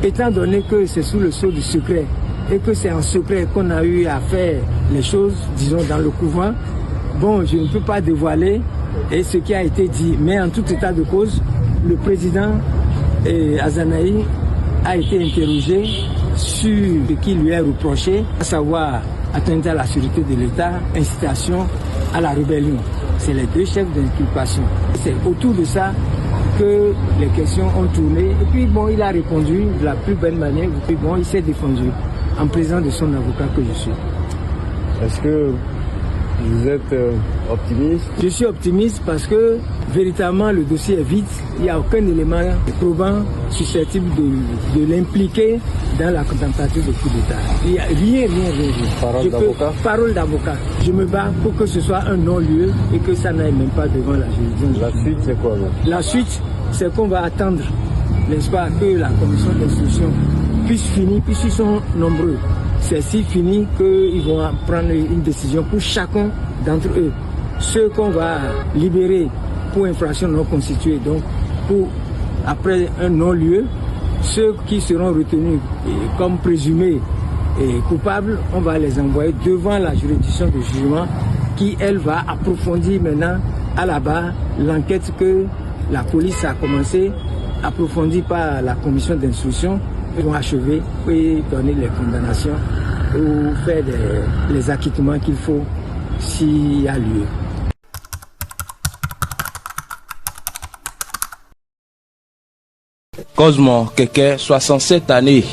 étant donné que c'est sous le sceau du secret et que c'est en secret qu'on a eu à faire les choses, disons, dans le couvent, bon, je ne peux pas dévoiler ce qui a été dit. Mais en tout état de cause, le président Azanahi a été interrogé sur ce qui lui est reproché, à savoir atteinte à la sûreté de l'État, incitation à la rébellion. C'est les deux chefs d'inculpation. C'est autour de ça que les questions ont tourné. Et puis bon, il a répondu de la plus belle manière. Et puis bon, il s'est défendu en présence de son avocat que je suis. Est-ce que vous êtes optimiste? Je suis optimiste parce que véritablement le dossier est vide. Il n'y a aucun élément probant susceptible de l'impliquer dans la tentative de coup d'État. Il n'y a rien. Parole d'avocat? Parole d'avocat. Je me bats pour que ce soit un non-lieu et que ça n'aille même pas devant la juridiction. La suite, c'est quoi donc? La suite, c'est qu'on va attendre, n'est-ce pas, que la commission d'instruction puisse finir, puisqu'ils sont nombreux. C'est si fini qu'ils vont prendre une décision pour chacun d'entre eux. Ceux qu'on va libérer pour infraction non constituée, donc pour après un non-lieu, ceux qui seront retenus comme présumés et coupables, on va les envoyer devant la juridiction de jugement qui, elle, va approfondir maintenant à la barre l'enquête que la police a commencé, approfondie par la commission d'instruction. Ils vont achever et donner les condamnations ou faire les acquittements qu'il faut s'il y a lieu. Cosmo Keke, 67 années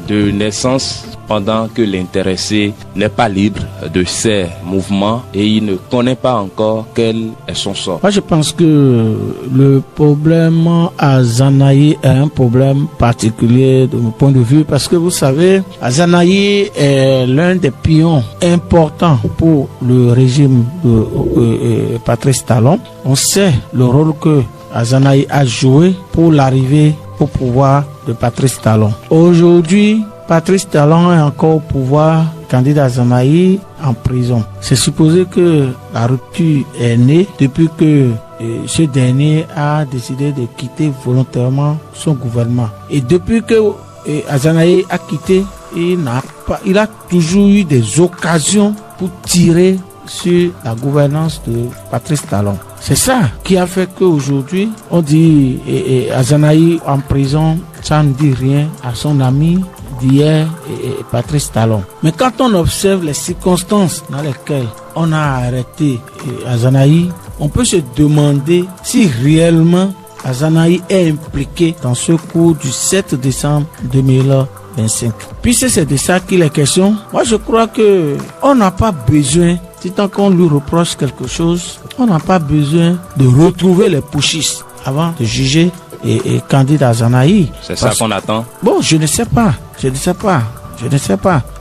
de naissance, pendant que l'intéressé n'est pas libre de ses mouvements et il ne connaît pas encore quel est son sort. Moi, je pense que le problème Azanahi est un problème particulier de mon point de vue parce que vous savez, Azanahi est l'un des pions importants pour le régime de Patrice Talon. On sait le rôle que Azanahi a joué pour l'arrivée au pouvoir de Patrice Talon. Aujourd'hui, Patrice Talon est encore au pouvoir, candidat Azanahi en prison. C'est supposé que la rupture est née depuis que ce dernier a décidé de quitter volontairement son gouvernement. Et depuis que Azanahi a quitté, il a toujours eu des occasions pour tirer sur la gouvernance de Patrice Talon. C'est ça qui a fait qu'aujourd'hui, on dit Azanahi en prison, ça ne dit rien à son ami d'hier, Patrice Talon. Mais quand on observe les circonstances dans lesquelles on a arrêté Azanahi, on peut se demander si réellement Azanahi est impliqué dans ce coup du 7 décembre 2025. Puisque c'est de ça qu'il est question, moi je crois que on n'a pas besoin, si tant qu'on lui reproche quelque chose, on n'a pas besoin de retrouver les putschistes avant de juger et candidat Azanahi. C'est ça qu'on attend? Bon, je ne sais pas.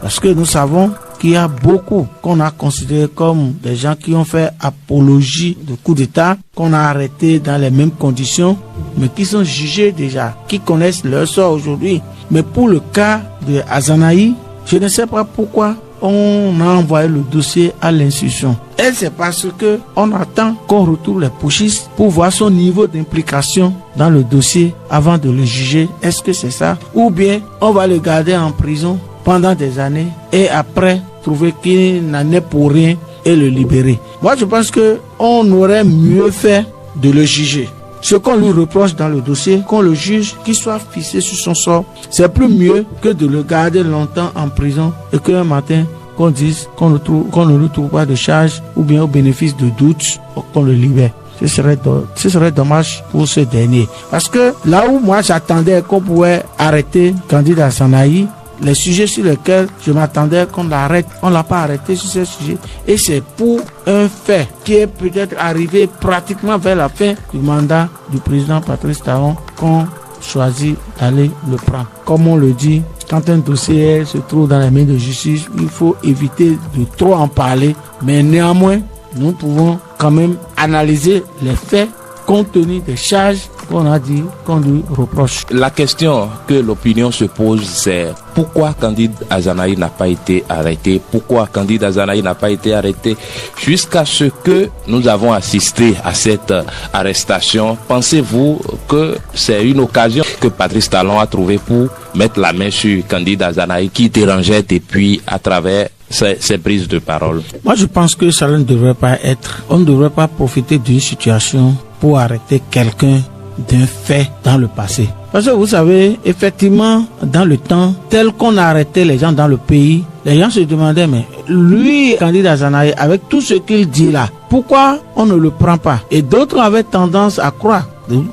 Parce que nous savons qu'il y a beaucoup qu'on a considéré comme des gens qui ont fait apologie de coup d'État, qu'on a arrêté dans les mêmes conditions, mais qui sont jugés déjà, qui connaissent leur sort aujourd'hui. Mais pour le cas de Azanahi, je ne sais pas pourquoi on a envoyé le dossier à l'institution. Et c'est parce que on attend qu'on retrouve les putschistes pour voir son niveau d'implication dans le dossier avant de le juger. Est-ce que c'est ça? Ou bien on va le garder en prison pendant des années et après trouver qu'il n'en est pour rien et le libérer. Moi je pense que on aurait mieux fait de le juger. Ce qu'on lui reproche dans le dossier, qu'on le juge, qu'il soit fixé sur son sort, c'est plus mieux que de le garder longtemps en prison et qu'un matin, qu'on dise qu'on ne lui trouve pas de charge ou bien au bénéfice de doute, qu'on le libère. Ce serait dommage pour ce dernier. Parce que là où moi j'attendais qu'on pouvait arrêter candidat Azanahi, les sujets sur lesquels je m'attendais qu'on l'arrête, on ne l'a pas arrêté sur ces sujets. Et c'est pour un fait qui est peut-être arrivé pratiquement vers la fin du mandat du président Patrice Talon qu'on choisit d'aller le prendre. Comme on le dit, quand un dossier se trouve dans les mains de justice, il faut éviter de trop en parler. Mais néanmoins, nous pouvons quand même analyser les faits compte tenu des charges qu'on a dit, qu'on lui reproche. La question que l'opinion se pose, c'est pourquoi Candide Azanahi n'a pas été arrêté? Pourquoi Candide Azanahi n'a pas été arrêté jusqu'à ce que nous avons assisté à cette arrestation? Pensez-vous que c'est une occasion que Patrice Talon a trouvée pour mettre la main sur Candide Azanahi qui dérangeait depuis à travers ces prises de parole? Moi, je pense que ça ne devrait pas être. On ne devrait pas profiter d'une situation pour arrêter quelqu'un d'un fait dans le passé. Parce que vous savez, effectivement, dans le temps, tel qu'on a arrêté les gens dans le pays, les gens se demandaient, mais lui, Candide Azanahi, avec tout ce qu'il dit là, pourquoi on ne le prend pas? Et d'autres avaient tendance à croire.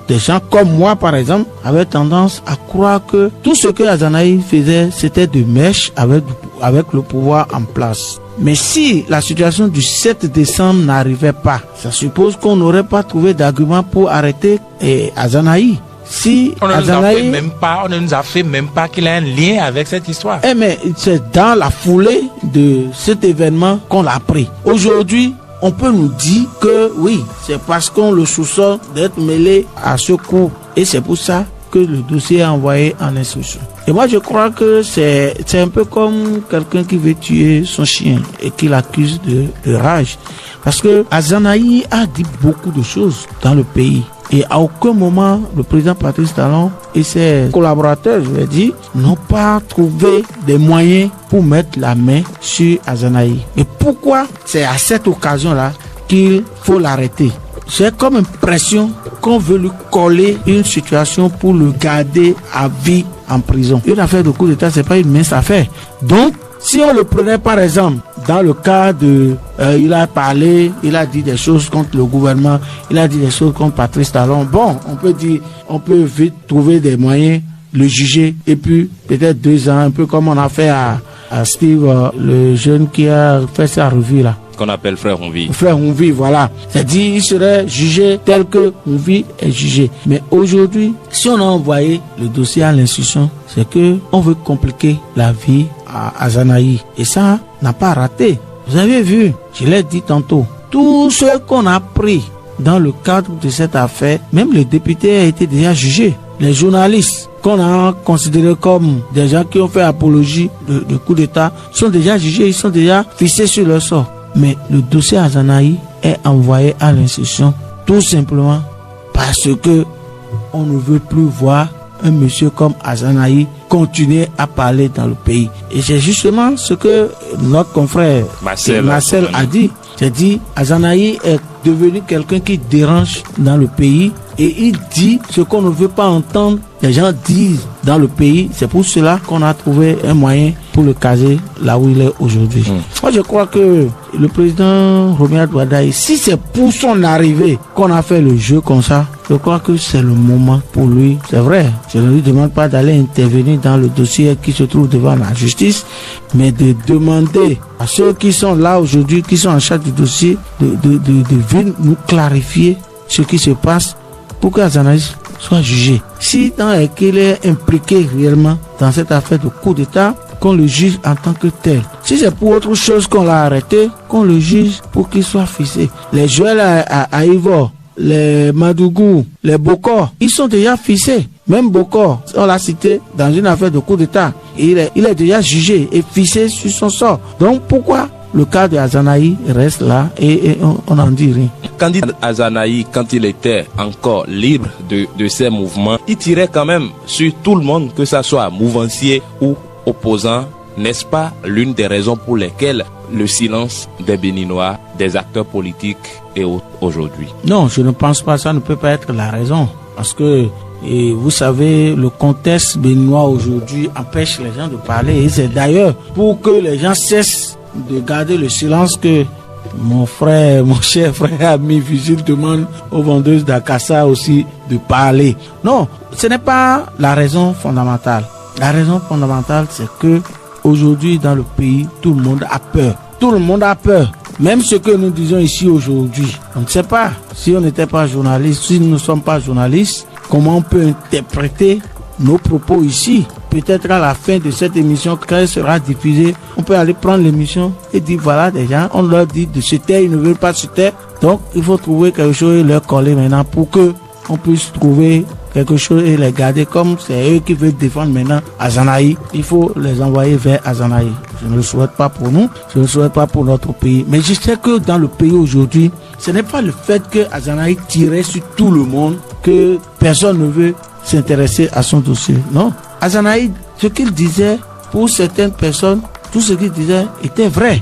Des gens comme moi, par exemple, avaient tendance à croire que tout ce que Azanahi faisait, c'était de mèche avec le pouvoir en place. Mais si la situation du 7 décembre n'arrivait pas, ça suppose qu'on n'aurait pas trouvé d'argument pour arrêter Azanahi. Si on ne nous a fait même pas qu'il a un lien avec cette histoire. Mais c'est dans la foulée de cet événement qu'on l'a pris. Aujourd'hui, on peut nous dire que oui, c'est parce qu'on le soupçonne d'être mêlé à ce coup. Et c'est pour ça que le dossier est envoyé en instruction. Et moi, je crois que c'est un peu comme quelqu'un qui veut tuer son chien et qui l'accuse de rage. Parce que Azanahi a dit beaucoup de choses dans le pays. Et à aucun moment, le président Patrice Talon et ses collaborateurs, je vais dire, n'ont pas trouvé des moyens pour mettre la main sur Azanahi. Et pourquoi c'est à cette occasion-là qu'il faut l'arrêter? J'ai comme impression qu'on veut lui coller une situation pour le garder à vie en prison. Une affaire de coup d'État, c'est pas une mince affaire. Donc, si on le prenait par exemple dans le cas de il a parlé, il a dit des choses contre le gouvernement, il a dit des choses contre Patrice Talon, bon, on peut dire, on peut vite trouver des moyens, le juger, et puis peut-être 2 ans, un peu comme on a fait à Steve, le jeune qui a fait sa revue là. Qu'on appelle Frère Onvi. Frère Onvi, voilà. C'est-à-dire, il serait jugé tel que Onvi est jugé. Mais aujourd'hui, si on a envoyé le dossier à l'instruction, c'est que on veut compliquer la vie à Azanahi. Et ça n'a pas raté. Vous avez vu, je l'ai dit tantôt, tout ce qu'on a pris dans le cadre de cette affaire, même le député a été déjà jugé. Les journalistes qu'on a considérés comme des gens qui ont fait apologie de coup d'État sont déjà jugés, ils sont déjà fixés sur leur sort. Mais le dossier Azanahi est envoyé à l'instruction tout simplement parce que on ne veut plus voir un monsieur comme Azanahi continuer à parler dans le pays. Et c'est justement ce que notre confrère Marcel a dit. C'est dit, Azanahi est devenu quelqu'un qui dérange dans le pays et il dit ce qu'on ne veut pas entendre. Les gens disent dans le pays, c'est pour cela qu'on a trouvé un moyen pour le caser là où il est aujourd'hui. Moi, je crois que le président Romuald Wardai, si c'est pour son arrivée qu'on a fait le jeu comme ça, je crois que c'est le moment pour lui. C'est vrai, je ne lui demande pas d'aller intervenir dans le dossier qui se trouve devant la justice, mais de demander à ceux qui sont là aujourd'hui, qui sont en charge du dossier, de venir nous clarifier ce qui se passe pour que Azanahi soit jugé. Si qu'il est impliqué réellement dans cette affaire de coup d'État, qu'on le juge en tant que tel. Si c'est pour autre chose qu'on l'a arrêté, qu'on le juge pour qu'il soit fixé. Les Joël à Ivor, les Madougou, les Bokor, ils sont déjà fixés. Même Bokor, on l'a cité dans une affaire de coup d'État. Il est déjà jugé et fixé sur son sort. Donc pourquoi le cas de Azanahi reste là et on n'en dit rien? Candide Azanahi, quand il était encore libre de ses mouvements, il tirait quand même sur tout le monde, que ce soit mouvancier ou opposant. N'est-ce pas l'une des raisons pour lesquelles le silence des Béninois, des acteurs politiques est aujourd'hui? Non, je ne pense pas. Ça ne peut pas être la raison. Parce que, et vous savez, le contexte béninois aujourd'hui empêche les gens de parler. Et c'est d'ailleurs pour que les gens cessent de garder le silence que mon cher frère ami Vigile demande aux vendeuses d'Akassa aussi de parler. Non, ce n'est pas la raison fondamentale. La raison fondamentale, c'est que aujourd'hui dans le pays, tout le monde a peur. Tout le monde a peur. Même ce que nous disons ici aujourd'hui, on ne sait pas si on n'était pas journaliste, si nous ne sommes pas journalistes, comment on peut interpréter nos propos ici. Peut-être à la fin de cette émission, quand elle sera diffusée, on peut aller prendre l'émission et dire voilà des gens, on leur dit de se taire, ils ne veulent pas se taire. Donc il faut trouver quelque chose et leur coller maintenant pour que on puisse trouver quelque chose et les garder comme c'est eux qui veulent défendre maintenant Azanaï. Il faut les envoyer vers Azanaï. Je ne le souhaite pas pour nous, je ne le souhaite pas pour notre pays. Mais je sais que dans le pays aujourd'hui, ce n'est pas le fait que Azanaï tirait sur tout le monde que personne ne veut s'intéresser à son dossier. Non. Azanaï, ce qu'il disait, pour certaines personnes, tout ce qu'il disait était vrai.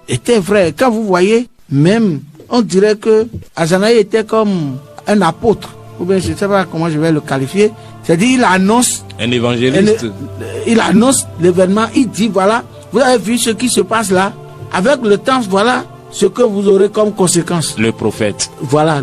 Était vrai. Quand vous voyez, même, on dirait que Azanaï était comme un apôtre. Ou bien je ne sais pas comment je vais le qualifier. C'est-à-dire, il annonce. Un évangéliste. Il annonce l'événement. Il dit, voilà, vous avez vu ce qui se passe là. Avec le temps, voilà ce que vous aurez comme conséquence. Le prophète. Voilà,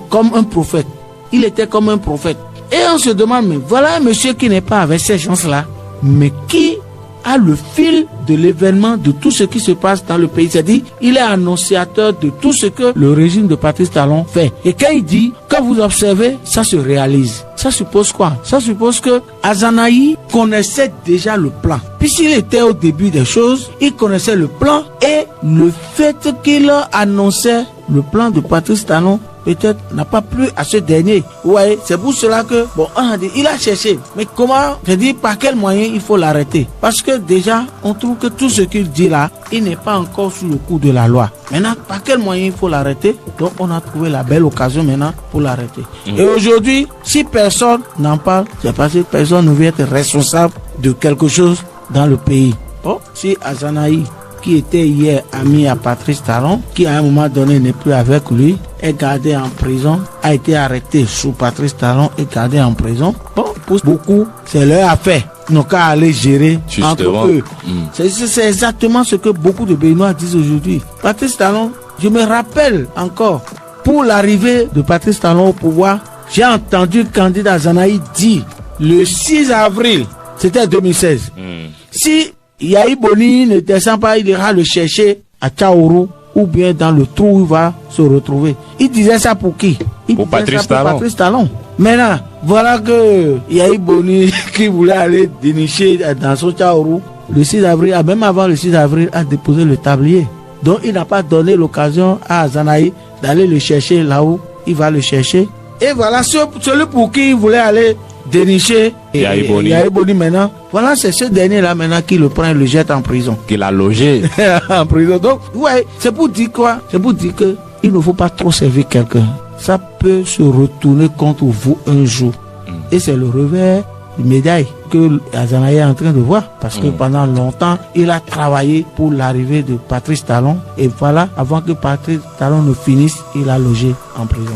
comme un prophète. Il était comme un prophète. Et on se demande, mais voilà un monsieur qui n'est pas avec ces gens-là, mais qui a le fil de l'événement, de tout ce qui se passe dans le pays. C'est-à-dire, il est annonciateur de tout ce que le régime de Patrice Talon fait. Et quand il dit, quand vous observez, ça se réalise. Ça suppose quoi? Ça suppose que Azanaï connaissait déjà le plan. Puisqu'il était au début des choses, il connaissait le plan et le fait qu'il annonçait le plan de Patrice Talon peut-être n'a pas plu à ce dernier. Ouais, c'est pour cela que, bon, on a dit, il a cherché. Mais comment, je dis, par quel moyen il faut l'arrêter? Parce que déjà, on trouve que tout ce qu'il dit là, il n'est pas encore sous le coup de la loi. Maintenant, par quel moyen il faut l'arrêter? Donc, on a trouvé la belle occasion maintenant pour l'arrêter. Et aujourd'hui, si personne n'en parle, c'est parce que personne ne veut être responsable de quelque chose dans le pays. Bon, si Azanaï, qui était hier ami à Patrice Talon, qui à un moment donné n'est plus avec lui, est gardé en prison, a été arrêté sous Patrice Talon et gardé en prison. Bon, pour beaucoup, c'est leur affaire. Ils n'ont qu'à aller gérer entre eux. C'est exactement ce que beaucoup de Béninois disent aujourd'hui. Patrice Talon, je me rappelle encore, pour l'arrivée de Patrice Talon au pouvoir, j'ai entendu le candidat Azanaï dire le 6 avril, c'était 2016, si Yahi Boni ne descend pas, il ira le chercher à Tchaourou ou bien dans le trou où il va se retrouver. Il disait ça pour qui? Pour Patrice Talon. Maintenant, voilà que Yahi Boni qui voulait aller dénicher dans son Tchaourou, le 6 avril, même avant le 6 avril, a déposé le tablier. Donc il n'a pas donné l'occasion à Azanaï d'aller le chercher là où il va le chercher. Et voilà celui pour qui il voulait aller dénicher Yahi Boni maintenant. Voilà, c'est ce dernier-là maintenant qui le prend et le jette en prison. Qui l'a logé. En prison. Donc, ouais, c'est pour dire quoi? C'est pour dire que il ne faut pas trop servir quelqu'un. Ça peut se retourner contre vous un jour. Et c'est le revers de médaille que Azanaï est en train de voir. Parce que pendant longtemps, il a travaillé pour l'arrivée de Patrice Talon. Et voilà, avant que Patrice Talon ne finisse, il a logé en prison.